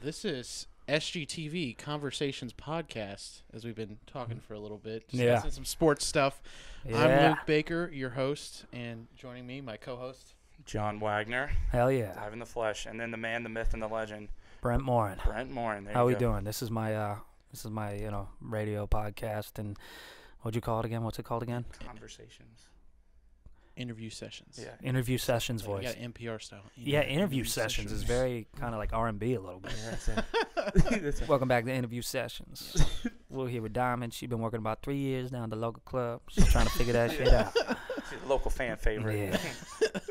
This is SGTV Conversations Podcast, as we've been talking for a little bit. Discussing some sports stuff. Yeah. I'm Luke Baker, your host, and joining me, my co-host, John Wagoner. Hell yeah. Live in the flesh. And then the man, the myth, and the legend, Brent Morin. Brent Morin. There How you we go. doing? This is my radio podcast, and what'd you call it again? What's it called again? Conversations. interview sessions. Yeah. Interview sessions So you voice. got NPR style. Yeah, interview sessions is very kind of like R&B a little bit. Yeah, that's it. That's it. Welcome back to Interview Sessions. We're here with Diamond. She's been working about 3 years down at the local club. She's trying to figure that shit out. She's a local fan favorite.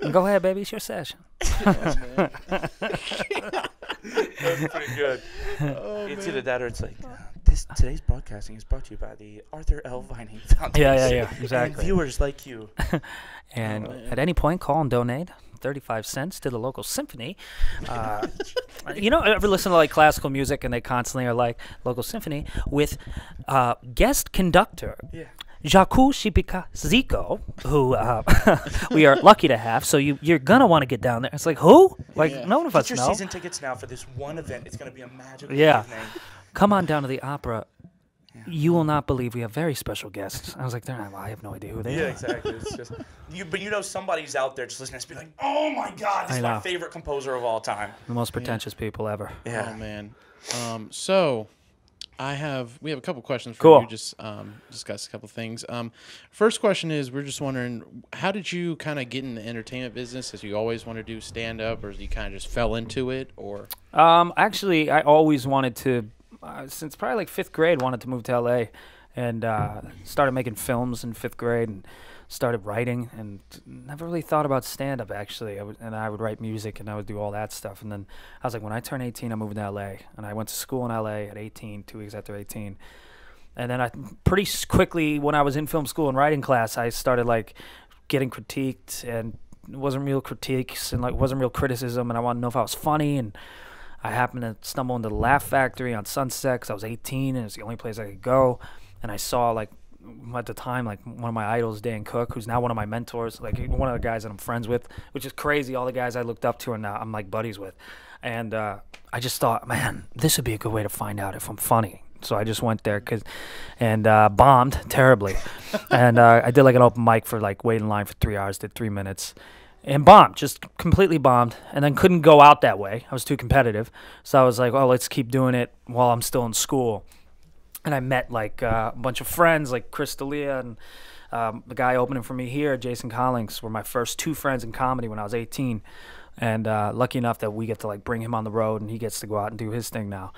Yeah. Go ahead, baby. It's your session. That's pretty good. Oh, It's man. either that or it's like, today's broadcasting is brought to you by the Arthur L. Vining Foundation. Yeah, exactly. And viewers like you. And Oh, man. at any point, call and donate 35 cents to the local symphony. You know, ever listen to like classical music and they constantly are like, local symphony with guest conductor. Yeah. Jacques Shipika Zico, who we are lucky to have. So you're going to want to get down there. It's like, who? Like, Yeah. no one of Get us your know. season tickets now for this one event. It's going to be a magical Yeah. evening. Come on down to the opera. Yeah. You will not believe we have very special guests. I was like, they're not, well, I have no idea who they Yeah, are. exactly. It's just but you know somebody's out there just listening to this, be like, oh my God, this is my know. favorite composer of all time. The most pretentious people ever. Yeah. Oh, man. So we have a couple questions for Cool. you. Just discuss a couple things. First question is, we're just wondering, how did you kind of get in the entertainment business? Did you always want to do stand-up, or you kind of just fell into it, or? Actually, I always wanted to, since probably like 5th grade, wanted to move to LA, and started making films in 5th grade, and started writing, and never really thought about stand-up, actually. I would write music, and I would do all that stuff. And then I was like, when I turn 18, I'm moving to LA. And I went to school in LA at 18, 2 weeks after 18. And then I pretty quickly, when I was in film school and writing class, I started like getting critiqued, and it wasn't real critiques, and like wasn't real criticism, and I wanted to know if I was funny. And I happened to stumble into the Laugh Factory on Sunset 'cause I was 18, and it's the only place I could go. And I saw, like, at the time, like, one of my idols, Dan Cook, who's now one of my mentors, like one of the guys that I'm friends with, which is crazy. All the guys I looked up to are now I'm like buddies with. And I just thought, man, this would be a good way to find out if I'm funny. So I just went there and bombed terribly. And I did like an open mic for like wait in line for 3 hours, did 3 minutes. And bombed, just completely bombed, and then couldn't go out that way. I was too competitive. So I was like, oh, let's keep doing it while I'm still in school. And I met like a bunch of friends like Chris D'Elia and the guy opening for me here, Jason Collins, were my first 2 friends in comedy when I was 18. And lucky enough that we get to like bring him on the road, and he gets to go out and do his thing now.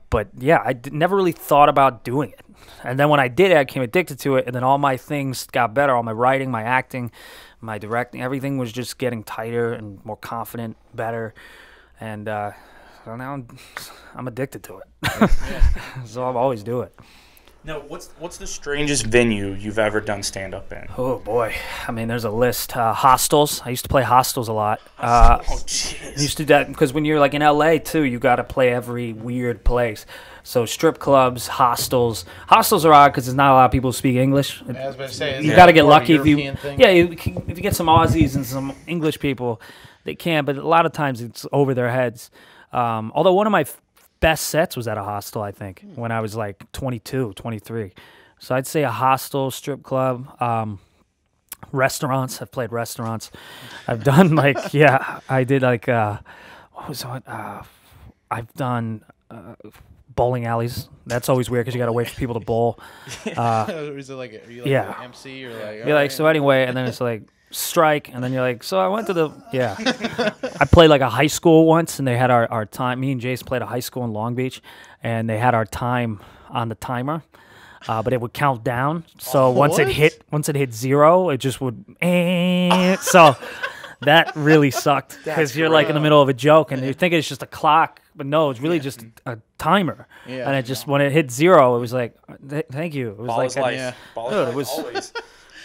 But yeah, I never really thought about doing it. And then when I did it, I became addicted to it. And then all my things got better. All my writing, my acting, my directing, everything was just getting tighter and more confident, better. And so now I'm addicted to it. So I'll always do it. Now, what's the strangest venue you've ever done stand-up in? Oh, boy. I mean, there's a list. Hostels. I used to play hostels a lot. Oh, jeez. Used to do that because when you're like in LA too, you got to play every weird place. So strip clubs, hostels. Hostels are odd because there's not a lot of people who speak English. I was about to say, You got to get lucky if you. Thing? Yeah, if you get some Aussies and some English people, they can. But a lot of times it's over their heads. Although one of my best sets was at a hostel, I think, when I was like 22, 23. So I'd say a hostel, strip club, restaurants. I've played restaurants. I've done like, yeah, I did like, what was it? I've done bowling alleys. That's always weird because you got to wait for people to bowl. Is it like, are you like Yeah. an MC or like? You're like, so anyway, and then it's like, strike, and then you're like, so I went to the, yeah. I played like a high school once, and they had our time. Me and Jace played a high school in Long Beach, and they had our time on the timer, but it would count down. So once it hit 0, it just would, so that really sucked because you're like in the middle of a joke, and you're thinking it's just a clock, but no, it's really just a timer. Yeah. And it just, when it hit 0, it was like, thank you. It was Ball like, is life. yeah. Ball Dude, is it life, was-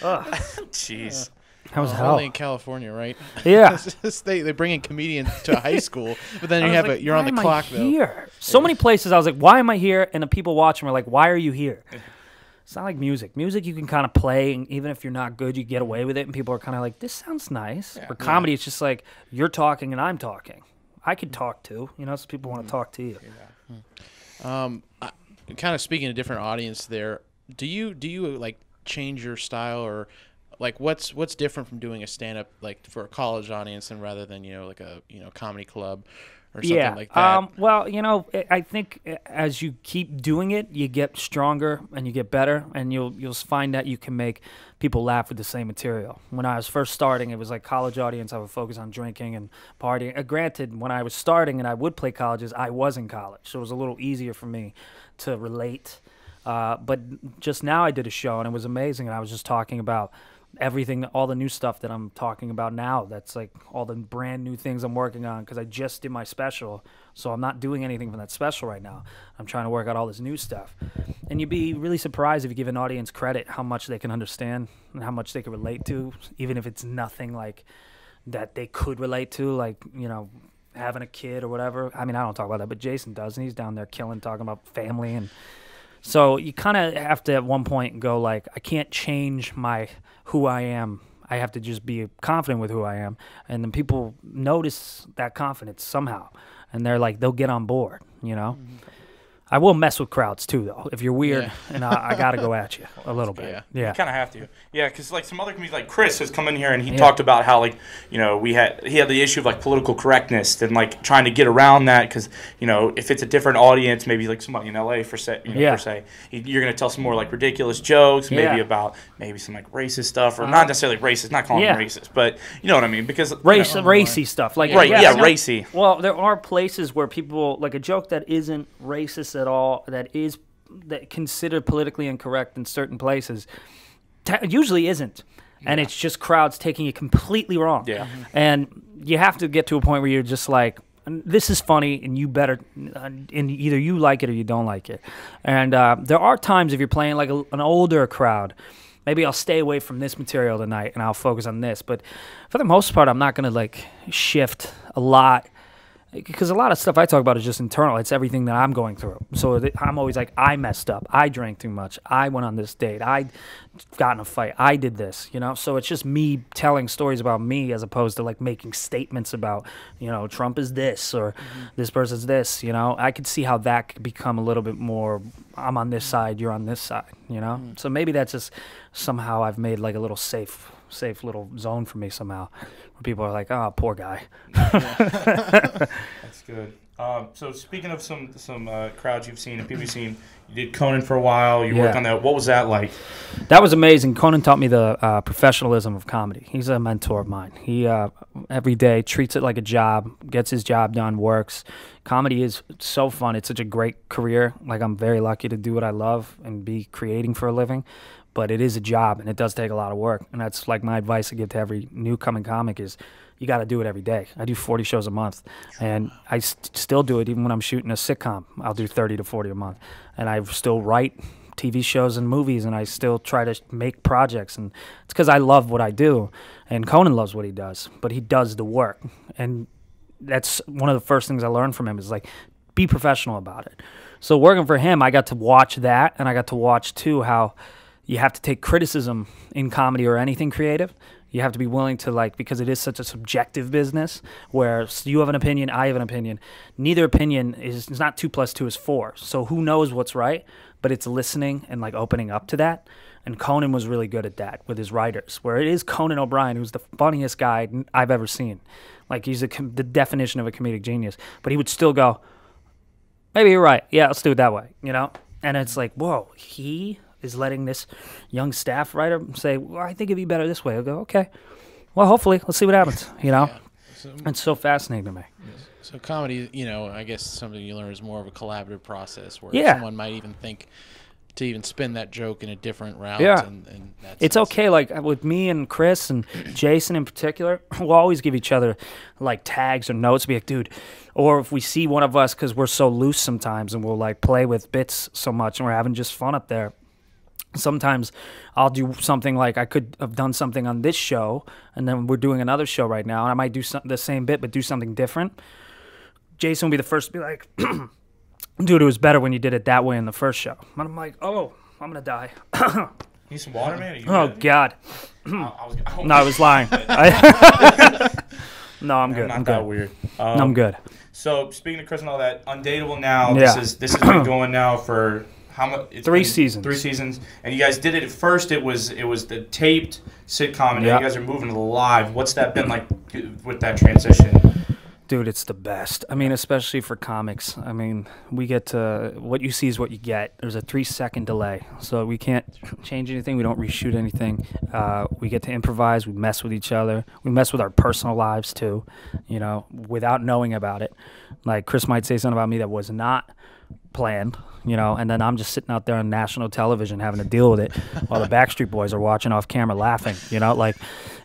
always. Jeez. that was Oh, hell. only in California, right? Yeah. It's just they bring in comedians to high school, but then I you was have like, you're on why the am I clock though. here? So many places I was like, why am I here? And the people watching were like, why are you here? It's not like music. Music you can kind of play, and even if you're not good, you get away with it, and people are kind of like, this sounds nice. Yeah. Or comedy, it's just like, you're talking and I'm talking. I could talk too. You know, some people want to talk to you. Kind of speaking to different audience there, do you like change your style, or like what's different from doing a stand-up like for a college audience and rather than like a comedy club or something like that? Well, I think as you keep doing it, you get stronger and you get better, and you'll find that you can make people laugh with the same material. When I was first starting, it was like college audience. I would focus on drinking and partying. Granted, when I was starting and I would play colleges, I was in college, so it was a little easier for me to relate. But just now I did a show, and it was amazing, and I was just talking about everything, all the new stuff that I'm talking about now. That's like all the brand new things I'm working on, because I just did my special, so I'm not doing anything from that special right now. I'm trying to work out all this new stuff. And you'd be really surprised if you give an audience credit how much they can understand and how much they can relate to, even if it's nothing like that they could relate to, like, having a kid or whatever. I mean, I don't talk about that, but Jason does, and he's down there killing, talking about family. And so you kind of have to at one point go like, I can't change who I am. I have to just be confident with who I am. And then people notice that confidence somehow, and they'll get on board, Mm-hmm. I will mess with crowds too, though. If you're weird, and I got to go at you a little bit. Yeah. You kind of have to. Yeah, because like some other comedians, like Chris has come in here and he talked about how he had the issue of like political correctness and like trying to get around that, because if it's a different audience, maybe like somebody in LA per se, you're gonna tell some more like ridiculous jokes, maybe about some like racist stuff, or not necessarily racist, not calling them racist, but you know what I mean, because racy stuff, like racy. Well, there are places where people like a joke that isn't racist at all, that considered politically incorrect in certain places, usually isn't. And it's just crowds taking it completely wrong. Yeah. And you have to get to a point where you're just like, this is funny, and you better, and either you like it or you don't like it. And there are times if you're playing like an older crowd, maybe I'll stay away from this material tonight and I'll focus on this. But for the most part, I'm not going to like shift a lot, because a lot of stuff I talk about is just internal. It's everything that I'm going through. So I'm always like, I messed up. I drank too much. I went on this date. I got in a fight. I did this, So it's just me telling stories about me, as opposed to like making statements about, Trump is this or this person's this, I could see how that could become a little bit more, I'm on this side, you're on this side, So maybe that's just somehow I've made like a little safe little zone for me somehow, where people are like, oh, poor guy. That's good. So speaking of some crowds you've seen and people you've seen, you did Conan for a while. You worked on that. What was that like? That was amazing. Conan taught me the professionalism of comedy. He's a mentor of mine. He every day treats it like a job, gets his job done, works. Comedy is so fun. It's such a great career. Like, I'm very lucky to do what I love and be creating for a living. But it is a job, and it does take a lot of work. And that's like my advice I give to every new coming comic is, you got to do it every day. I do 40 shows a month, and I still do it even when I'm shooting a sitcom. I'll do 30 to 40 a month. And I still write TV shows and movies, and I still try to make projects. And it's because I love what I do, and Conan loves what he does, but he does the work. And that's one of the first things I learned from him is, like, be professional about it. So working for him, I got to watch that, and I got to watch, too, how you have to take criticism in comedy or anything creative. You have to be willing to, like, because it is such a subjective business where you have an opinion, I have an opinion. Neither opinion is, it's not 2 + 2 is 4. So who knows what's right, but it's listening and, like, opening up to that. And Conan was really good at that with his writers, where it is Conan O'Brian, who's the funniest guy I've ever seen. Like, he's the definition of a comedic genius. But he would still go, maybe you're right. Yeah, let's do it that way, And it's like, whoa, he is letting this young staff writer say, well, I think it'd be better this way. I'll go, okay. Well, hopefully, let's see what happens, Yeah. It's so fascinating to me. So comedy, I guess something you learn is more of a collaborative process where someone might even think to even spin that joke in a different route. Yeah. And it's okay. Like, with me and Chris and Jason in particular, we'll always give each other, like, tags or notes. Be like, dude, or if we see one of us, because we're so loose sometimes and we'll, like, play with bits so much and we're having just fun up there. Sometimes I'll do something like I could have done something on this show, and then we're doing another show right now, and I might do the same bit but do something different. Jason will be the first to be like, dude, it was better when you did it that way in the first show. And I'm like, oh, I'm going to die. Need some water, man? Oh, God. No, I was lying. No, I'm good. Not I'm that good. weird. I'm good. So speaking of Chris and all that, Undateable now. Yeah. This has been going now for how much? 3 seasons. 3 seasons. And you guys did it at first. It was the taped sitcom, and now you guys are moving to the live. What's that been like with that transition? Dude, it's the best. I mean, especially for comics. I mean, we get to, what you see is what you get. There's a 3-second delay, so we can't change anything. We don't reshoot anything. We get to improvise. We mess with each other. We mess with our personal lives too, you know, without knowing about it. Like Chris might say something about me that was not planned, you know, and then I'm just sitting out there on national television having to deal with it while the Backstreet Boys are watching off camera laughing, you know, like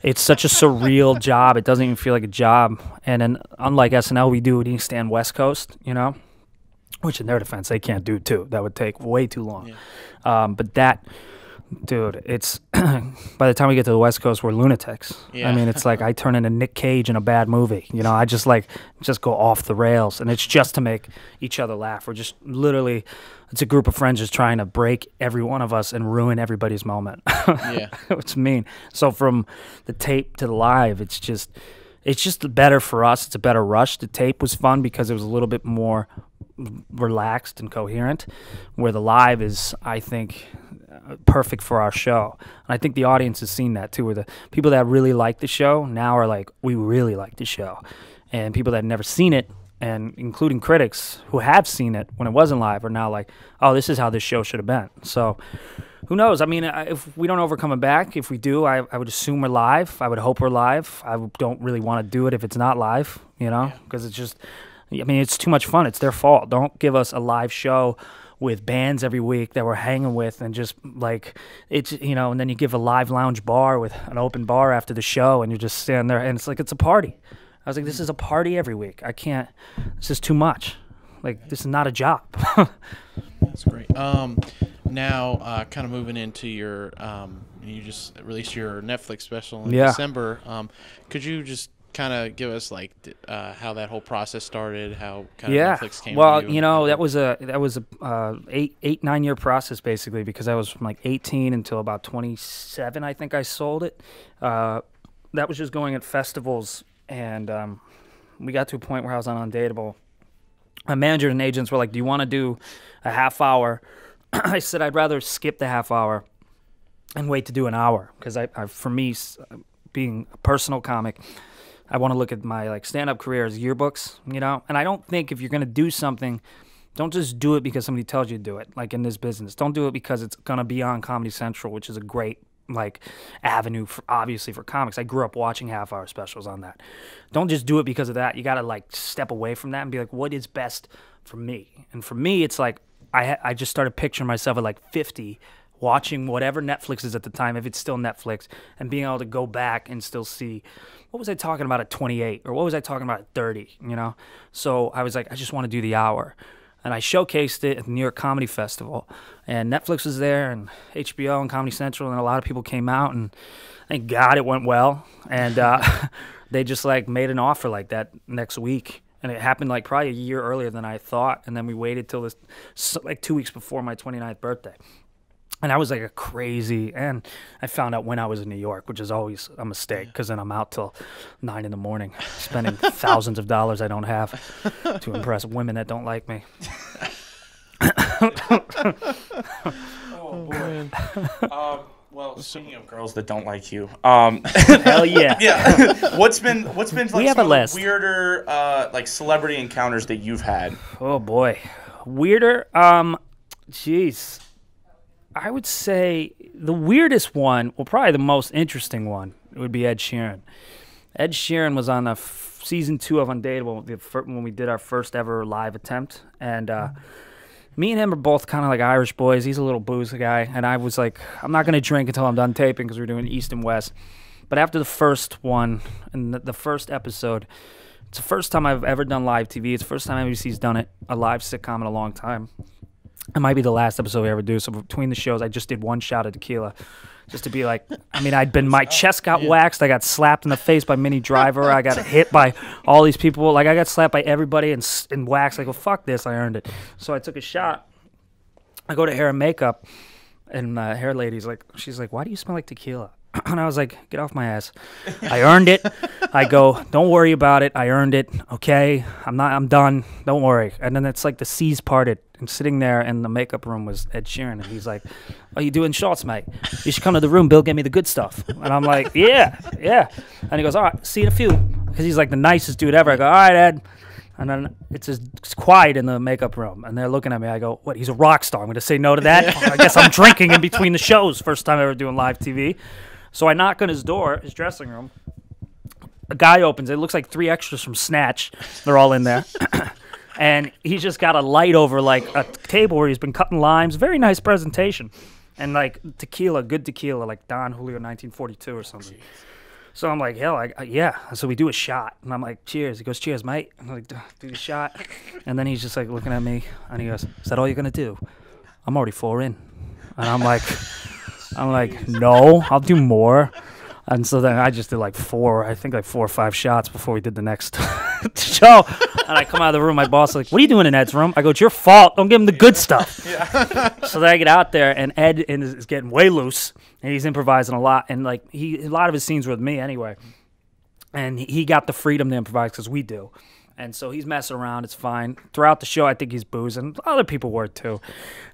it's such a surreal job. It doesn't even feel like a job. And then unlike SNL, we do East and West Coast, you know, which in their defense, they can't do too. That would take way too long. Yeah. But that, dude, it's by the time we get to the West Coast, we're lunatics. Yeah. I mean, it's like I turn into Nick Cage in a bad movie. You know, I just go off the rails, and it's just to make each other laugh. We're just literally, it's a group of friends just trying to break every one of us and ruin everybody's moment. Yeah, it's mean. So from the tape to the live, it's just better for us. It's a better rush. The tape was fun because it was a little bit more relaxed and coherent, where the live is, I think, perfect for our show. And I think the audience has seen that too, where the people that really like the show now are like, we really like the show. And people that have never seen it, and including critics who have seen it when it wasn't live, are now like, oh, this is how this show should have been. So who knows? I mean, if we don't ever come back, if we do, I would assume we're live. I would hope we're live. I don't really want to do it if it's not live, you know, because it's just, I mean, it's too much fun. It's their fault. Don't give us a live show with bands every week that we're hanging with, and just like, it's, you know, and then you give a live lounge bar with an open bar after the show, and you're just standing there, and it's like, it's a party. I was like, this is a party every week. I can't, this is too much. Like, this is not a job. That's great. Now, kind of moving into your, you just released your Netflix special in December. Could you just kind of give us like how that whole process started, how kind of Netflix came to you? You know, that was a 9 year process basically, because I was from like 18 until about 27, I think I sold it. That was just going at festivals, and we got to a point where I was on Undateable. My manager and agents were like, do you want to do a half hour? I said I'd rather skip the half hour and wait to do an hour, because for me, being a personal comic, I want to look at my like stand-up career as yearbooks, you know? And I don't think if you're going to do something, don't just do it because somebody tells you to do it, like in this business. Don't do it because it's going to be on Comedy Central, which is a great like avenue for, obviously, for comics. I grew up watching half-hour specials on that. Don't just do it because of that. You got to like step away from that and be like, what is best for me? And for me, it's like I just started picturing myself at like 50, watching whatever Netflix is at the time, if it's still Netflix, and being able to go back and still see, what was I talking about at 28, or what was I talking about at 30, you know? So I was like, I just want to do the hour. And I showcased it at the New York Comedy Festival, and Netflix was there, and HBO and Comedy Central, and a lot of people came out, and thank God it went well. And they just like made an offer like that next week. And it happened like probably a year earlier than I thought. And then we waited till this, like 2 weeks before my 29th birthday. And I was like a crazy, and I found out when I was in New York, which is always a mistake, because then I'm out till 9 in the morning, spending thousands of dollars I don't have to impress women that don't like me. Oh, boy. Well, speaking of girls that don't like you, hell yeah, yeah. What's been like we have some a list. Weirder like celebrity encounters that you've had? Oh boy, weirder. Jeez, I would say the weirdest one, well, probably the most interesting one, would be Ed Sheeran. Ed Sheeran was on season 2 of Undateable when we did our first ever live attempt, and me and him are both kind of like Irish boys. He's a little booze guy, and I was like, I'm not going to drink until I'm done taping, because we're doing East and West. But after the first one, and the first episode, it's the first time I've ever done live TV. It's the first time NBC's done it, a live sitcom, in a long time. It might be the last episode we ever do. So between the shows, I just did one shot of tequila, just to be like, I mean, my chest got waxed. I got slapped in the face by Minnie Driver. I got hit by all these people. Like, I got slapped by everybody and waxed. Like, well, fuck this. I earned it. So I took a shot. I go to hair and makeup, and the hair lady's like, she's like, why do you smell like tequila? And I was like, get off my ass. I earned it. I go, don't worry about it. I earned it. Okay. I'm done. Don't worry. And then it's like the seas parted. And sitting there in the makeup room was Ed Sheeran. And he's like, oh, you doing shots, mate? You should come to the room. Bill gave me the good stuff. And I'm like, yeah. And he goes, all right, see you in a few. Because he's like the nicest dude ever. I go, all right, Ed. And then it's quiet in the makeup room. And they're looking at me. I go, what? He's a rock star. I'm going to say no to that? I guess I'm drinking in between the shows. First time ever doing live TV. So I knock on his door, his dressing room. A guy opens it. It looks like 3 extras from Snatch. They're all in there. And he's just got a light over like a table where he's been cutting limes. Very nice presentation. And like tequila, good tequila, like Don Julio 1942 or something. So I'm like, hell, yeah. So we do a shot. And I'm like, cheers. He goes, cheers, mate. I'm like, do the shot. And then he's just like looking at me. And he goes, is that all you're going to do? I'm already 4 in. And I'm like, no, I'll do more. And so then I just did like 4 or 5 shots before we did the next show. And I come out of the room, my boss is like, what are you doing in Ed's room? I go, it's your fault. Don't give him the good stuff. Yeah. So then I get out there, and Ed is getting way loose, and he's improvising a lot. And like a lot of his scenes were with me anyway. And he got the freedom to improvise because we do. And so he's messing around. It's fine. Throughout the show, I think he's boozing. Other people were too.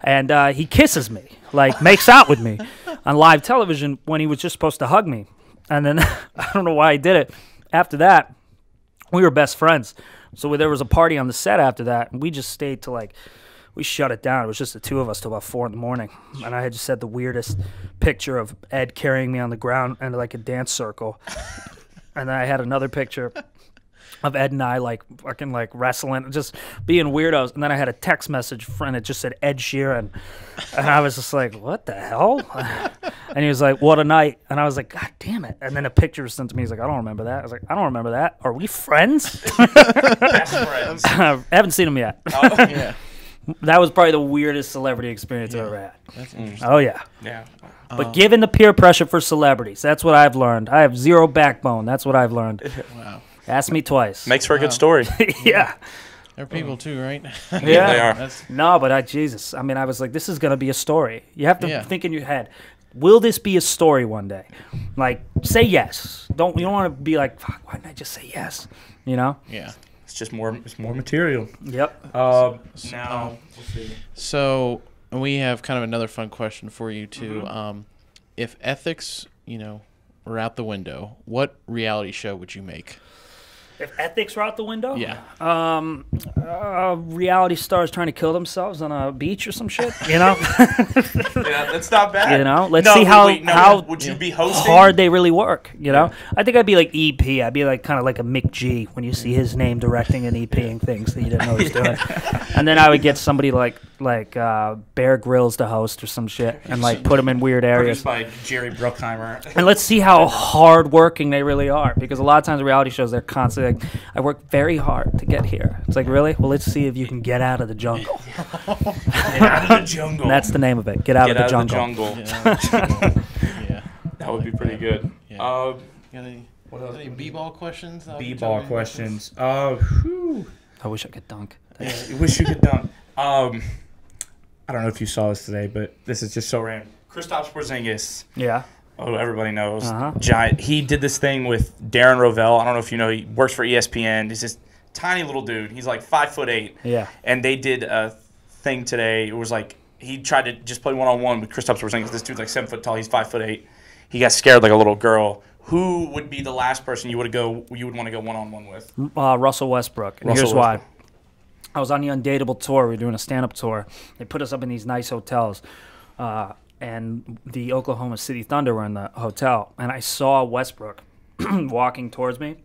And he kisses me, like makes out with me on live television when he was just supposed to hug me. And then I don't know why he did it. After that, we were best friends. So there was a party on the set after that, and we just stayed till like, we shut it down. It was just the 2 of us till about 4 in the morning. And I had just had the weirdest picture of Ed carrying me on the ground in like a dance circle. And then I had another picture of Ed and I like fucking like wrestling, just being weirdos. And then I had a text message friend that just said Ed Sheeran. And I was just like, what the hell? And he was like, what a night. And I was like, God damn it. And then a picture was sent to me. He's like, I don't remember that. I was like, I don't remember that. Are we friends? Best friends. I haven't seen him yet. Oh, yeah. That was probably the weirdest celebrity experience I've ever had. That's interesting. Oh, yeah. Yeah. But given the peer pressure for celebrities, that's what I've learned. I have zero backbone. That's what I've learned. Wow. Ask me twice. Makes for a good story. Yeah. They're people too, right? Yeah. They are. No, but Jesus. I mean, I was like, this is going to be a story. You have to think in your head, will this be a story one day? Like, say yes. You don't want to be like, fuck, why didn't I just say yes? You know? Yeah. It's more material. Yep. Now, let's see. So we have kind of another fun question for you too. Mm-hmm. If ethics, were out the window, what reality show would you make? If ethics were out the window? Yeah. Reality stars trying to kill themselves on a beach or some shit, you know? Yeah, that's not bad. You know? Let's see how would you be hosting? hard they really work, you know? I think I'd be like EP. I'd be like kind of like a Mick G when you see his name directing and EPing things that you didn't know he was doing. And then I would get somebody like Bear Grylls to host or some shit and like put them in weird areas. Produced by Jerry Bruckheimer. And let's see how hard working they really are, because a lot of times reality shows, they're constantly like, I work very hard to get here. It's like, really? Well, let's see if you can get out of the jungle. Get out of the jungle. That's the name of it. Get out of the jungle. Yeah. That would be pretty good. Yeah. Got any b-ball questions? B-ball questions. I wish I could dunk. Yeah, you wish you could dunk. I don't know if you saw this today, but this is just so random. Kristaps Porzingis. Yeah. Oh, everybody knows. Giant. He did this thing with Darren Rovell. I don't know if you know. He works for ESPN. He's this tiny little dude. He's like 5'8". Yeah. And they did a thing today. It was like he tried to just play one-on-one with Kristaps Porzingis. This dude's like 7 foot tall. He's 5'8". He got scared like a little girl. Who would be the last person you would want to go one-on-one with? Russell Westbrook. And here's Westbrook. why. I was on the Undateable tour. We were doing a stand-up tour. They put us up in these nice hotels. And the Oklahoma City Thunder were in the hotel. And I saw Westbrook walking towards me.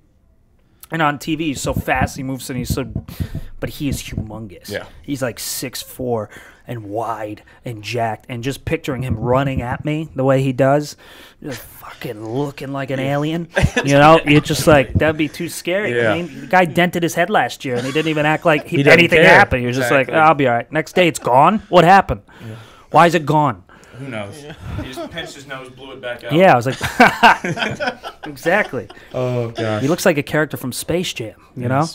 And on TV, he's so fast. He moves and but he is humongous. Yeah. He's like 6'4" and wide and jacked. And just picturing him running at me the way he does, just fucking looking like an alien. You know, you're just like, that'd be too scary. Yeah. I mean, the guy dented his head last year, and he didn't even act like He didn't anything care. happened. He was just like, Exactly. I'll be all right. Next day, it's gone. What happened? Yeah. Why is it gone? Who knows? He just pinched his nose, blew it back out. Yeah, I was like, exactly. Oh gosh. He looks like a character from Space Jam, you know?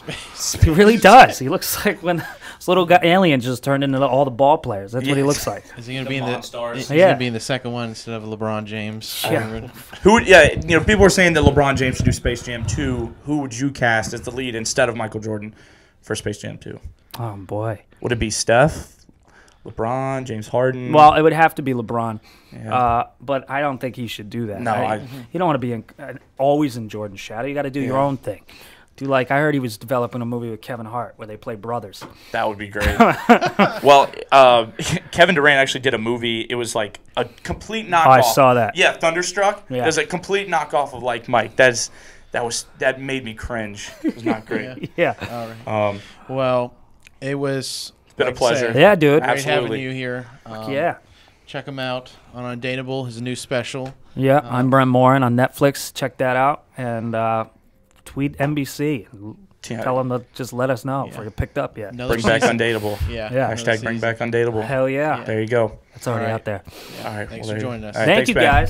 He really does. He looks like when this little guy alien just turned into all the ball players. That's what he looks like. Is he going to be in the Monstars. He's going to be in the second one instead of LeBron James? Yeah. Who would, yeah, you know, people are saying that LeBron James should do Space Jam 2. Who would you cast as the lead instead of Michael Jordan for Space Jam 2? Oh, boy. Would it be Steph, LeBron, James Harden? Well, it would have to be LeBron. Yeah. But I don't think he should do that. No, you don't want to be always in Jordan's shadow. You got to do your own thing. I heard he was developing a movie with Kevin Hart where they play brothers. That would be great. Well, Kevin Durant actually did a movie. It was like a complete knockoff. Oh, I saw that. Yeah, Thunderstruck. Yeah. It was a complete knockoff of like Mike. That made me cringe. It was not great. Yeah. All right. Well, it was been a pleasure. Yeah, dude. Great Absolutely. having you here. Yeah. Check him out on Undateable, his new special. Yeah, I'm Brent Morin on Netflix. Check that out. And tweet NBC. Tell them to just let us know if we're picked up yet. Bring back Undateable. Yeah. Hashtag bring back Undateable. Hell yeah. There you go. It's already out there. All right. Thanks for joining us. All right, Thank thanks, you, man. guys.